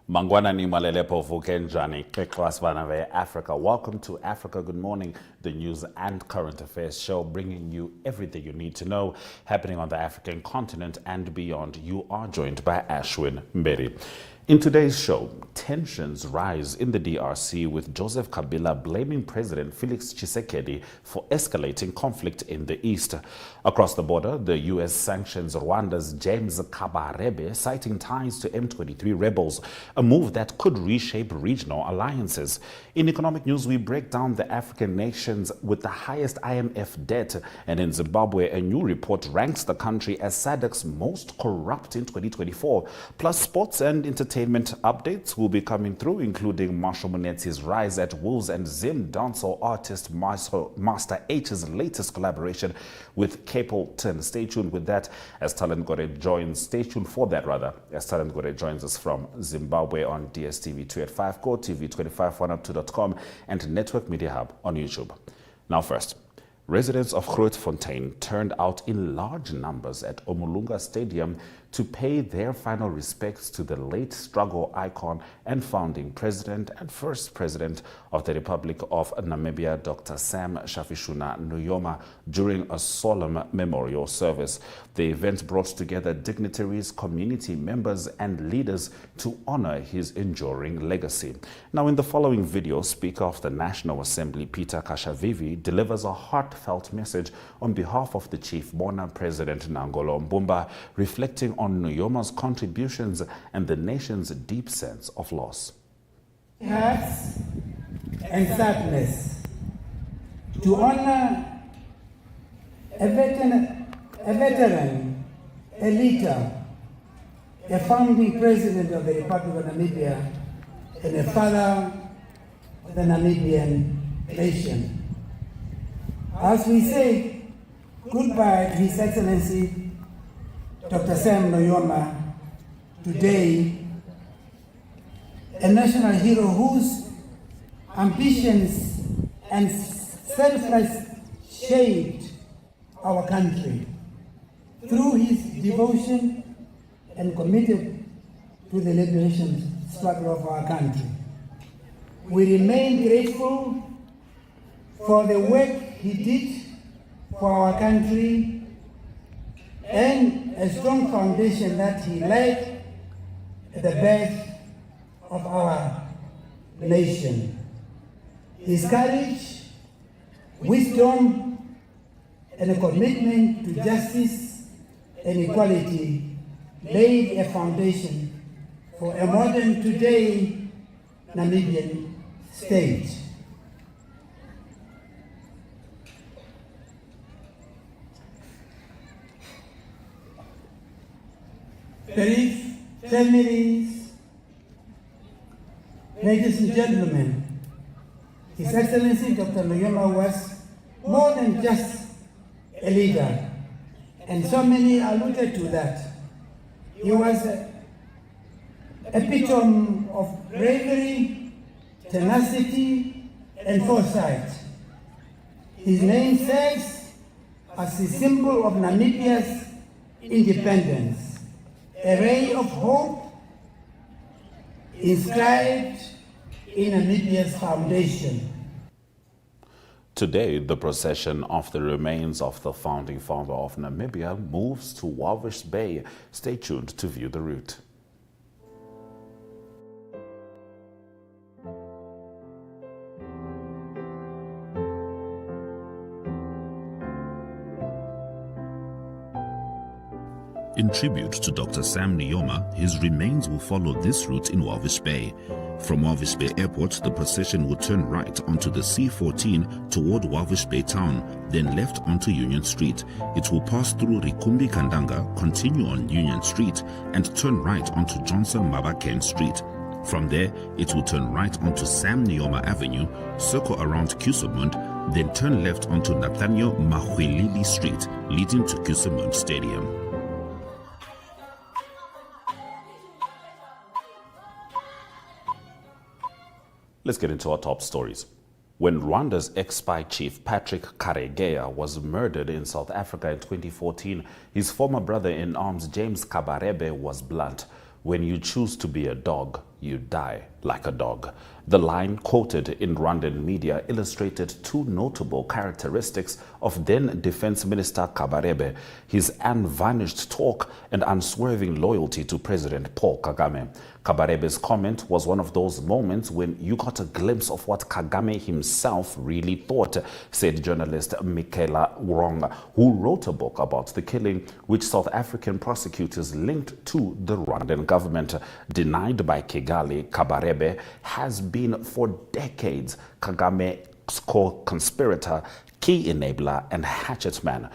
Mangwana ni malelepo vukenjani Keklasvanave Africa. Welcome to Africa Good Morning, the news and current affairs show, bringing you everything you need to know happening on the African continent and beyond. You are joined by Ashwin Mberi. In today's show, tensions rise in the DRC with Joseph Kabila blaming President Félix Tshisekedi for escalating conflict in the east. Across the border, the U.S. sanctions Rwanda's James Kabarebe, citing ties to M23 rebels, a move that could reshape regional alliances. In economic news, we break down the African nations with the highest IMF debt, and in Zimbabwe, a new report ranks the country as SADC's most corrupt in 2024. Plus, sports and entertainment updates will be coming through, including Marshall Munetsi's rise at Wolves and Zim dancehall artist Master H's latest collaboration with Capleton. Stay tuned with that as Talent Gore joins. Stay tuned for that, rather, as Talent Gore joins us from Zimbabwe on DStv 285, GOtv 251up2.com, and Network Media Hub on YouTube. Now first, residents of Grootfontein turned out in large numbers at Omulunga Stadium to pay their final respects to the late struggle icon and founding president and first president of the Republic of Namibia, Dr. Sam Nujoma, during a solemn memorial service. The event brought together dignitaries, community members, and leaders to honor his enduring legacy. Now, in the following video, Speaker of the National Assembly, Peter Kashavivi, delivers a heartfelt message on behalf of the Chief Mourner, President Nangolo Mbumba, reflecting on Nuyoma's contributions and the nation's deep sense of loss. Hearts and sadness to honor a veteran, a leader, a founding president of the Republic of Namibia, and a father of the Namibian nation. As we say goodbye to His Excellency Dr. Sam Nujoma today, a national hero whose ambitions and selfless shaped our country through his devotion and committed to the liberation struggle of our country. We remain grateful for the work he did for our country and a strong foundation that he laid at the birth of our nation. His courage, wisdom, and a commitment to justice and equality laid a foundation for a modern today Namibian state. Bereaved families, ladies and gentlemen, His Excellency Dr. Nujoma was more than just a leader, and so many alluded to that. He was an epitome of bravery, tenacity, and foresight. His name serves as a symbol of Namibia's independence, a ray of hope inscribed in Namibia's foundation. Today, the procession of the remains of the founding father of Namibia moves to Walvis Bay. Stay tuned to view the route. In tribute to Dr. Sam Nujoma, his remains will follow this route in Walvis Bay. From Walvis Bay Airport, the procession will turn right onto the C14 toward Walvis Bay town, then left onto Union Street. It will pass through Rikumbi Kandanga, continue on Union Street, and turn right onto Johnson Mabaken Street. From there, it will turn right onto Sam Nujoma Avenue, circle around Kusemund, then turn left onto Nathaniel Mahwelili Street, leading to Kusemund Stadium. Let's get into our top stories. When Rwanda's ex-spy chief Patrick Karegeya was murdered in South Africa in 2014, his former brother-in-arms James Kabarebe was blunt. When you choose to be a dog, you die like a dog. The line quoted in Rwandan media illustrated two notable characteristics of then Defense Minister Kabarebe: his unvarnished talk and unswerving loyalty to President Paul Kagame. Kabarebe's comment was one of those moments when you got a glimpse of what Kagame himself really thought, said journalist Michaela Wrong, who wrote a book about the killing, which South African prosecutors linked to the Rwandan government. Denied by Kigali, Kabarebe has been for decades Kagame's co-conspirator, key enabler, and hatchet man.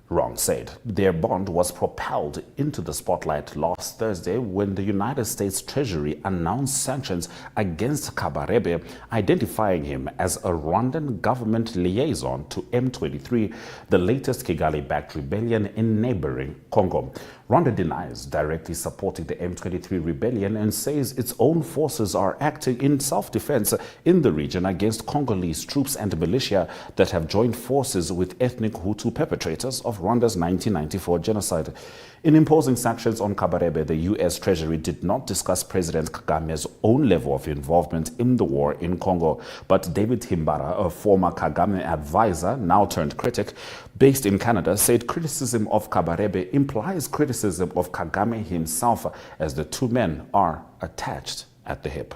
Wrong said their bond was propelled into the spotlight last Thursday when the United States Treasury announced sanctions against Kabarebe, identifying him as a Rwandan government liaison to M23, the latest Kigali-backed rebellion in neighboring Congo. Rwanda denies directly supporting the M23 rebellion and says its own forces are acting in self-defense in the region against Congolese troops and militia that have joined forces with ethnic Hutu perpetrators of Rwanda's 1994 genocide. In imposing sanctions on Kabarebe, the U.S. Treasury did not discuss President Kagame's own level of involvement in the war in Congo. But David Himbara, a former Kagame advisor, now turned critic, based in Canada, said criticism of Kabarebe implies criticism of Kagame himself, as the two men are attached at the hip.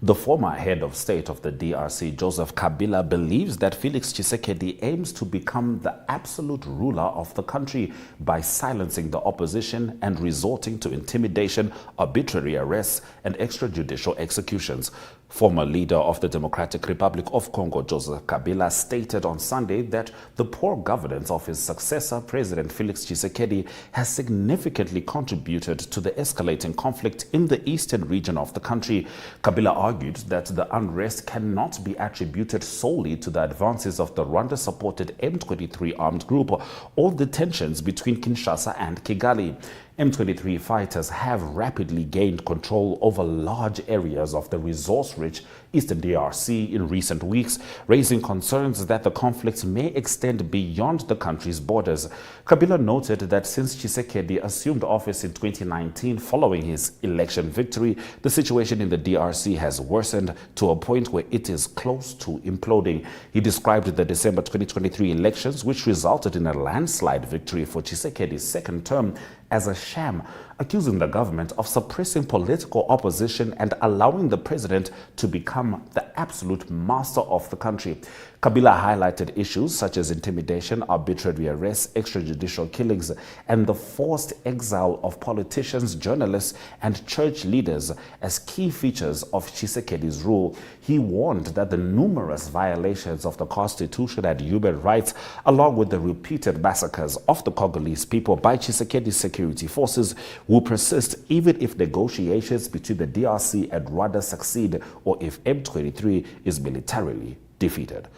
The former head of state of the DRC, Joseph Kabila, believes that Félix Tshisekedi aims to become the absolute ruler of the country by silencing the opposition and resorting to intimidation, arbitrary arrests, and extrajudicial executions. Former leader of the Democratic Republic of Congo, Joseph Kabila, stated on Sunday that the poor governance of his successor, President Félix Tshisekedi, has significantly contributed to the escalating conflict in the eastern region of the country. Kabila argued that the unrest cannot be attributed solely to the advances of the Rwanda-supported M23 armed group or the tensions between Kinshasa and Kigali. M23 fighters have rapidly gained control over large areas of the resource-rich eastern DRC in recent weeks, raising concerns that the conflict may extend beyond the country's borders. Kabila noted that since Tshisekedi assumed office in 2019 following his election victory, the situation in the DRC has worsened to a point where it is close to imploding. He described the December 2023 elections, which resulted in a landslide victory for Tshisekedi's second term, as a sham, accusing the government of suppressing political opposition and allowing the president to become the absolute master of the country. Kabila highlighted issues such as intimidation, arbitrary arrests, extrajudicial killings, and the forced exile of politicians, journalists, and church leaders as key features of Tshisekedi's rule. He warned that the numerous violations of the constitution and human rights, along with the repeated massacres of the Congolese people by Tshisekedi's security forces, will persist even if negotiations between the DRC and Rwanda succeed or if M23 is militarily defeated.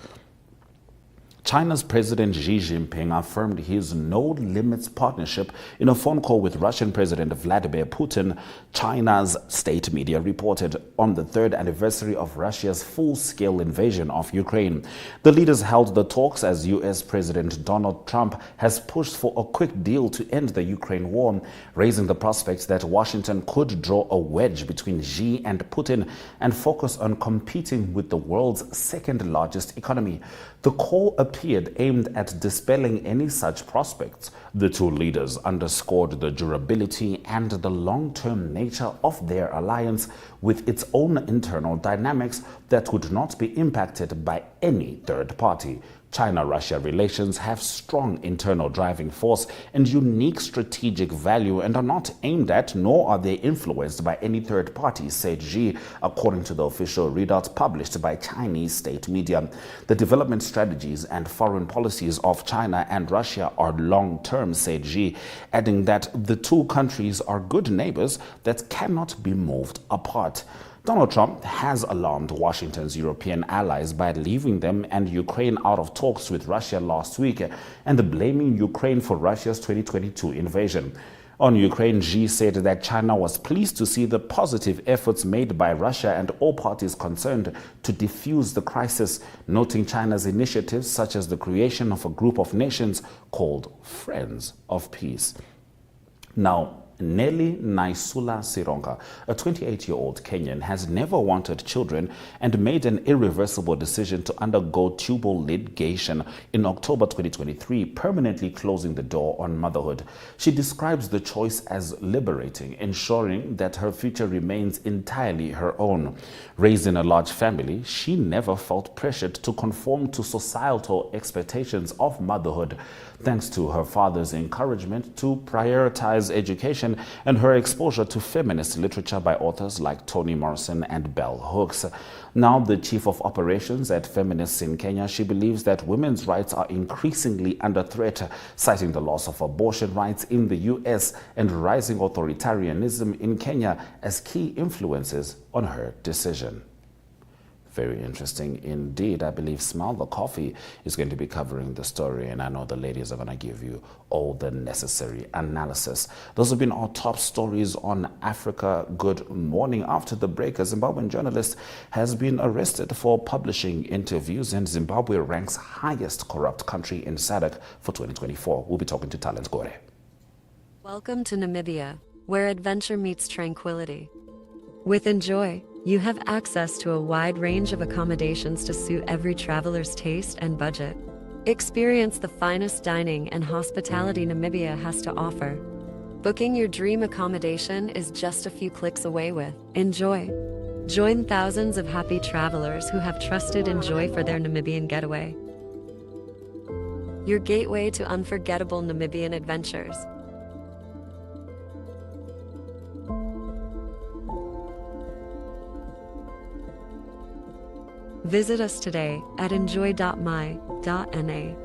China's President Xi Jinping affirmed his no-limits partnership in a phone call with Russian President Vladimir Putin, China's state media reported, on the third anniversary of Russia's full-scale invasion of Ukraine. The leaders held the talks as U.S. President Donald Trump has pushed for a quick deal to end the Ukraine war, raising the prospect that Washington could draw a wedge between Xi and Putin and focus on competing with the world's second-largest economy. The call appeared aimed at dispelling any such prospects. The two leaders underscored the durability and the long-term nature of their alliance, with its own internal dynamics that would not be impacted by any third party. China-Russia relations have strong internal driving force and unique strategic value and are not aimed at nor are they influenced by any third party, said Xi, according to the official readout published by Chinese state media. The development strategies and foreign policies of China and Russia are long-term, said Xi, adding that the two countries are good neighbors that cannot be moved apart. Donald Trump has alarmed Washington's European allies by leaving them and Ukraine out of talks with Russia last week and blaming Ukraine for Russia's 2022 invasion. On Ukraine, Xi said that China was pleased to see the positive efforts made by Russia and all parties concerned to defuse the crisis, noting China's initiatives such as the creation of a group of nations called Friends of Peace. Now, Nelly Naisula Sironga, a 28-year-old Kenyan, has never wanted children and made an irreversible decision to undergo tubal ligation in October 2023, permanently closing the door on motherhood. She describes the choice as liberating, ensuring that her future remains entirely her own. Raised in a large family, she never felt pressured to conform to societal expectations of motherhood, thanks to her father's encouragement to prioritize education and her exposure to feminist literature by authors like Toni Morrison and Bell Hooks. Now the chief of operations at Feminists in Kenya, she believes that women's rights are increasingly under threat, citing the loss of abortion rights in the US and rising authoritarianism in Kenya as key influences on her decision. Very interesting indeed. I believe Smile the Coffee is going to be covering the story, and I know the ladies are going to give you all the necessary analysis. Those have been our top stories on Africa Good Morning. After the break, a Zimbabwean journalist has been arrested for publishing interviews, and Zimbabwe ranks highest corrupt country in SADC for 2024. We'll be talking to Talent Gore. Welcome to Namibia, where adventure meets tranquility. With Enjoy, you have access to a wide range of accommodations to suit every traveler's taste and budget. Experience the finest dining and hospitality Namibia has to offer. Booking your dream accommodation is just a few clicks away with Enjoy. Join thousands of happy travelers who have trusted Enjoy for their Namibian getaway. Your gateway to unforgettable Namibian adventures. Visit us today at enjoy.my.na.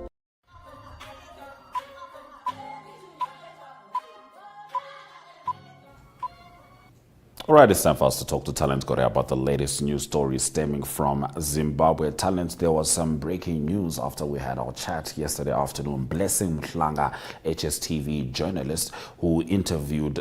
All right, it's time for us to talk to Talent Gore about the latest news stories stemming from Zimbabwe. Talent, there was some breaking news after we had our chat yesterday afternoon. Blessing Mhlanga, HSTV journalist who interviewed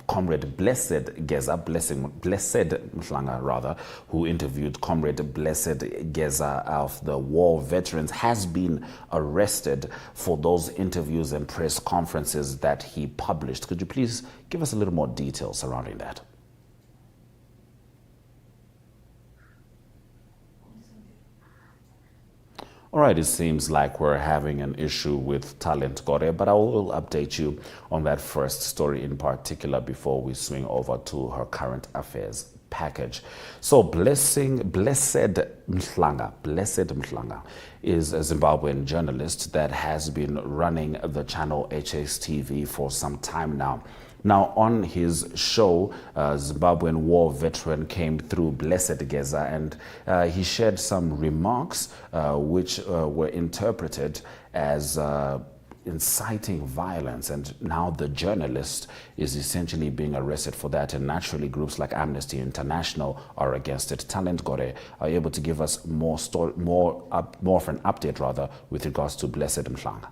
Comrade Blessed Mhlanga rather, who interviewed Comrade Blessed Geza of the war veterans, has been arrested for those interviews and press conferences that he published. Could you please give us a little more detail surrounding that? All right, it seems like we're having an issue with Talent Gore, but I will update you on that first story in particular before we swing over to her current affairs package. So Blessed Mhlanga is a Zimbabwean journalist that has been running the channel HSTV for some time now. Now, on his show, Zimbabwean war veteran came through, Blessed Geza, and he shared some remarks which were interpreted as inciting violence, and now the journalist is essentially being arrested for that, and naturally groups like Amnesty International are against it. Talent Gore are able to give us more of an update rather with regards to Blessed Mhlanga.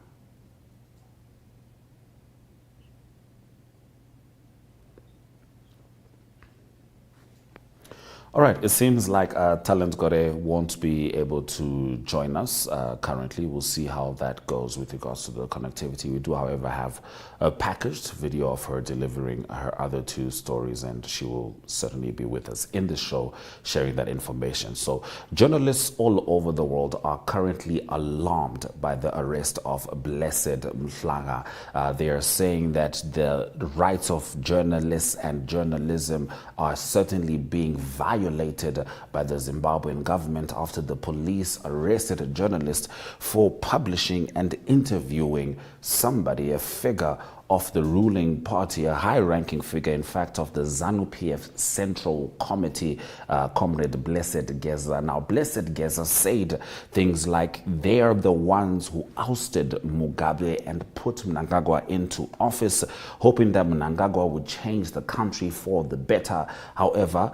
All right, it seems like Talent Gore won't be able to join us currently. We'll see how that goes with regards to the connectivity. We do, however, have a packaged video of her delivering her other two stories, and she will certainly be with us in the show sharing that information. So journalists all over the world are currently alarmed by the arrest of Blessed Mhlanga. They are saying that the rights of journalists and journalism are certainly being violated by the Zimbabwean government after the police arrested a journalist for publishing and interviewing somebody, a figure of the ruling party, a high-ranking figure, in fact, of the ZANU-PF Central Committee, Comrade Blessed Geza. Now, Blessed Geza said things like they're the ones who ousted Mugabe and put Mnangagwa into office, hoping that Mnangagwa would change the country for the better. However,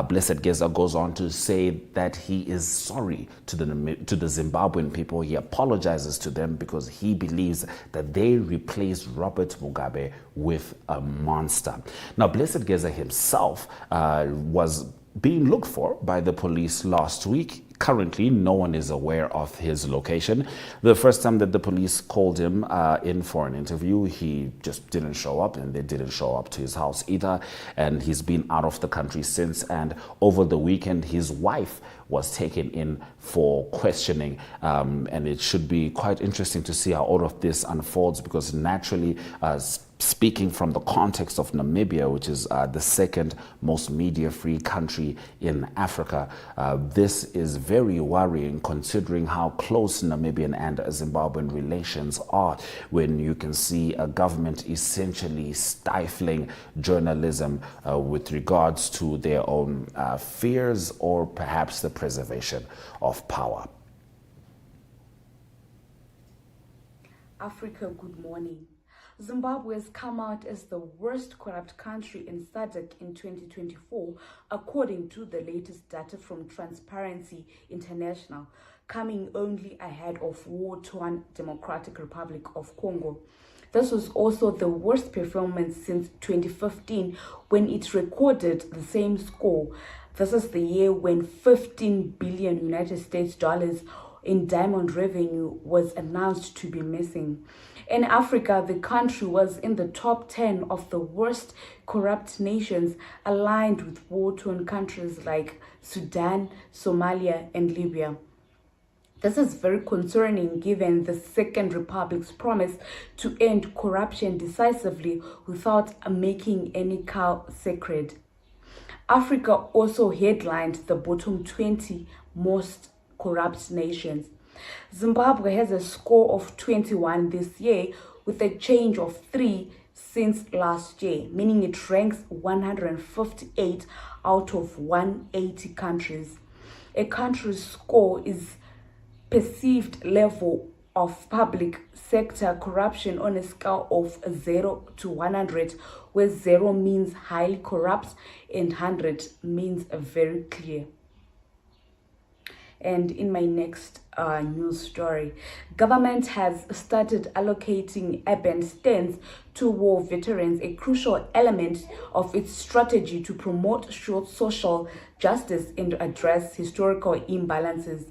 Blessed Geza goes on to say that he is sorry to the Zimbabwean people. He apologizes to them because he believes that they replaced Robert Mugabe with a monster. Now, Blessed Geza himself was being looked for by the police last week, currently, no one is aware of his location. The first time that the police called him in for an interview, he just didn't show up, and they didn't show up to his house either. And he's been out of the country since. And over the weekend, his wife was taken in for questioning, and it should be quite interesting to see how all of this unfolds, because naturally, speaking from the context of Namibia, which is the second most media-free country in Africa, this is very worrying, considering how close Namibian and Zimbabwean relations are, when you can see a government essentially stifling journalism with regards to their own fears, or perhaps the preservation of power. Africa, good morning. Zimbabwe has come out as the worst corrupt country in SADC in 2024, according to the latest data from Transparency International, coming only ahead of war-torn Democratic Republic of Congo. This was also the worst performance since 2015, when it recorded the same score. This is the year when 15 billion United States dollars in diamond revenue was announced to be missing. In Africa, the country was in the top 10 of the worst corrupt nations, aligned with war-torn countries like Sudan, Somalia, and Libya. This is very concerning, given the Second Republic's promise to end corruption decisively without making any cow sacred. Africa also headlined the bottom 20 most corrupt nations. Zimbabwe has a score of 21 this year, with a change of 3 since last year, meaning it ranks 158 out of 180 countries. A country's score is perceived level of public sector corruption on a scale of 0 to 100, where 0 means highly corrupt and 100 means very clear. And in my next news story, government has started allocating urban stands to war veterans, a crucial element of its strategy to promote social justice and address historical imbalances.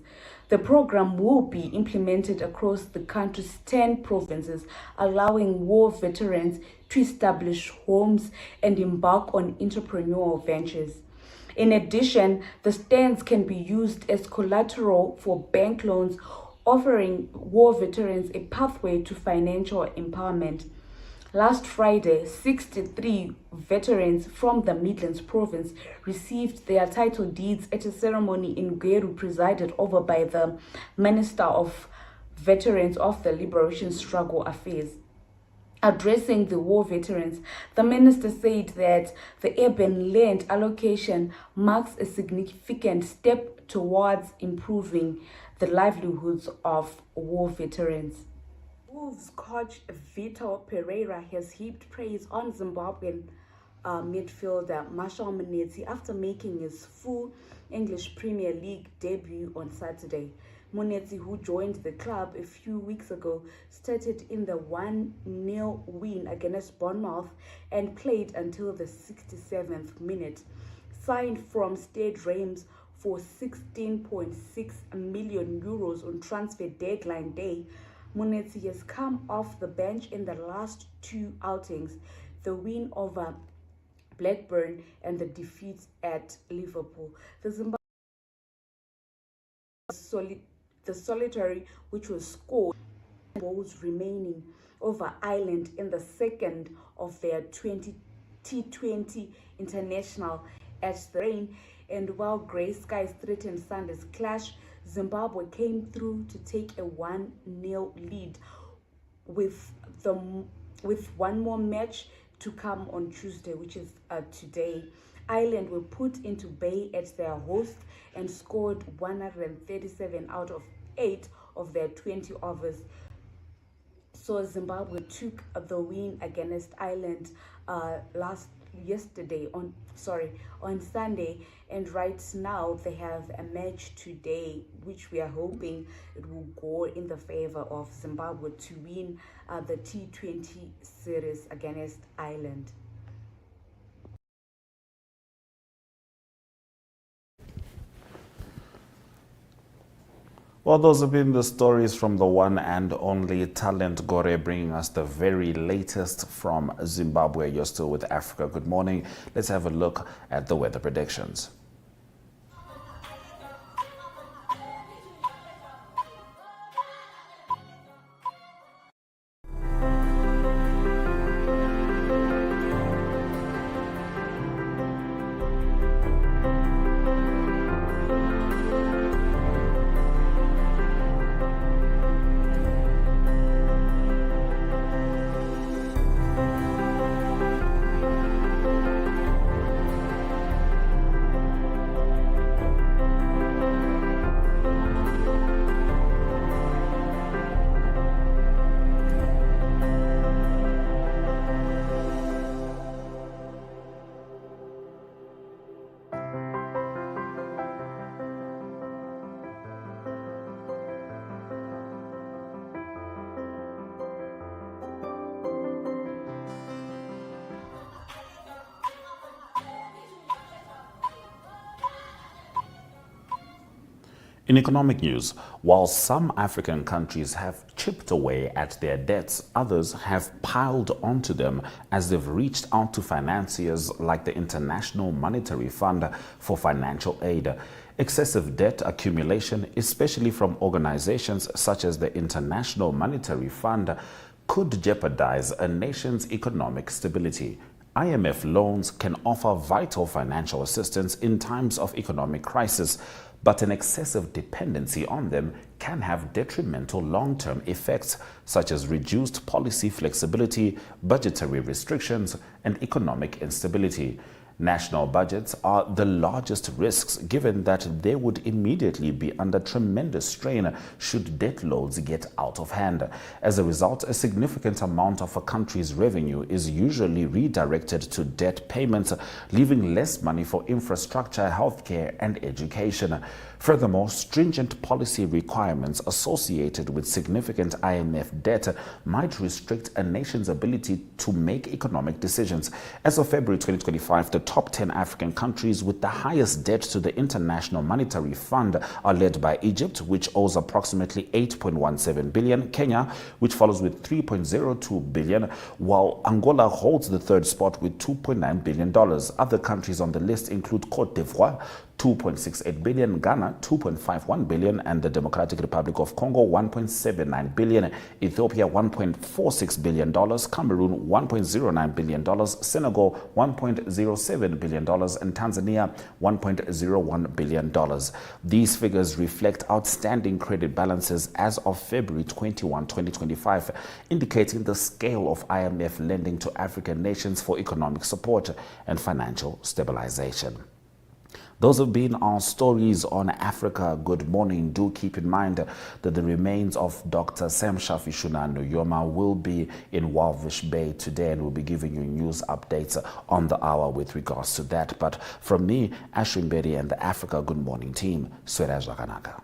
The program will be implemented across the country's 10 provinces, allowing war veterans to establish homes and embark on entrepreneurial ventures. In addition, the stands can be used as collateral for bank loans, offering war veterans a pathway to financial empowerment. Last Friday, 63 veterans from the Midlands province received their title deeds at a ceremony in Gweru, presided over by the Minister of Veterans of the Liberation Struggle Affairs. Addressing the war veterans, the minister said that the urban land allocation marks a significant step towards improving the livelihoods of war veterans. Wolves coach Vitor Pereira has heaped praise on Zimbabwean midfielder Marshall Munetsi after making his full English Premier League debut on Saturday. Munetsi, who joined the club a few weeks ago, started in the 1-0 win against Bournemouth and played until the 67th minute. Signed from Stade Reims for 16.6 million euros on transfer deadline day, Munetsi has come off the bench in the last 2 outings, the win over Blackburn and the defeat at Liverpool. The solitary, which was scored, goals remaining over Ireland in the second of their T20 international at the rain. And while grey skies threatened Sunday's clash, Zimbabwe came through to take a 1-0 lead with one more match to come on Tuesday, which is today. Ireland were put into bay at their host and scored 137 out of 8 of their 20 overs. So Zimbabwe took the win against Ireland on Sunday, and right now they have a match today, which we are hoping it will go in the favor of Zimbabwe to win the T20 series against Ireland. Well, those have been the stories from the one and only Talent Gore, bringing us the very latest from Zimbabwe. You're still with Africa Good Morning. Let's have a look at the weather predictions. In economic news, while some African countries have chipped away at their debts, others have piled onto them as they've reached out to financiers like the International Monetary Fund for financial aid. Excessive debt accumulation, especially from organizations such as the International Monetary Fund, could jeopardize a nation's economic stability. IMF loans can offer vital financial assistance in times of economic crisis, but an excessive dependency on them can have detrimental long-term effects, such as reduced policy flexibility, budgetary restrictions, and economic instability. National budgets are the largest risks, given that they would immediately be under tremendous strain should debt loads get out of hand. As a result, a significant amount of a country's revenue is usually redirected to debt payments, leaving less money for infrastructure, healthcare, and education. Furthermore, stringent policy requirements associated with significant IMF debt might restrict a nation's ability to make economic decisions. As of February 2025, the top 10 African countries with the highest debt to the International Monetary Fund are led by Egypt, which owes approximately 8.17 billion, Kenya, which follows with 3.02 billion, while Angola holds the third spot with $2.9 billion. Other countries on the list include Côte d'Ivoire, 2.68 billion, Ghana 2.51 billion, and the Democratic Republic of Congo 1.79 billion, Ethiopia $1.46 billion, Cameroon $1.09 billion, Senegal $1.07 billion, and Tanzania $1.01 billion. These figures reflect outstanding credit balances as of February 21, 2025, indicating the scale of IMF lending to African nations for economic support and financial stabilization. Those have been our stories on Africa Good Morning. Do keep in mind that the remains of Dr. Sam Nujoma will be in Walvish Bay today, and we'll be giving you news updates on the hour with regards to that. But from me, Ashwin Bedi, and the Africa Good Morning team, Swera Jaganaka.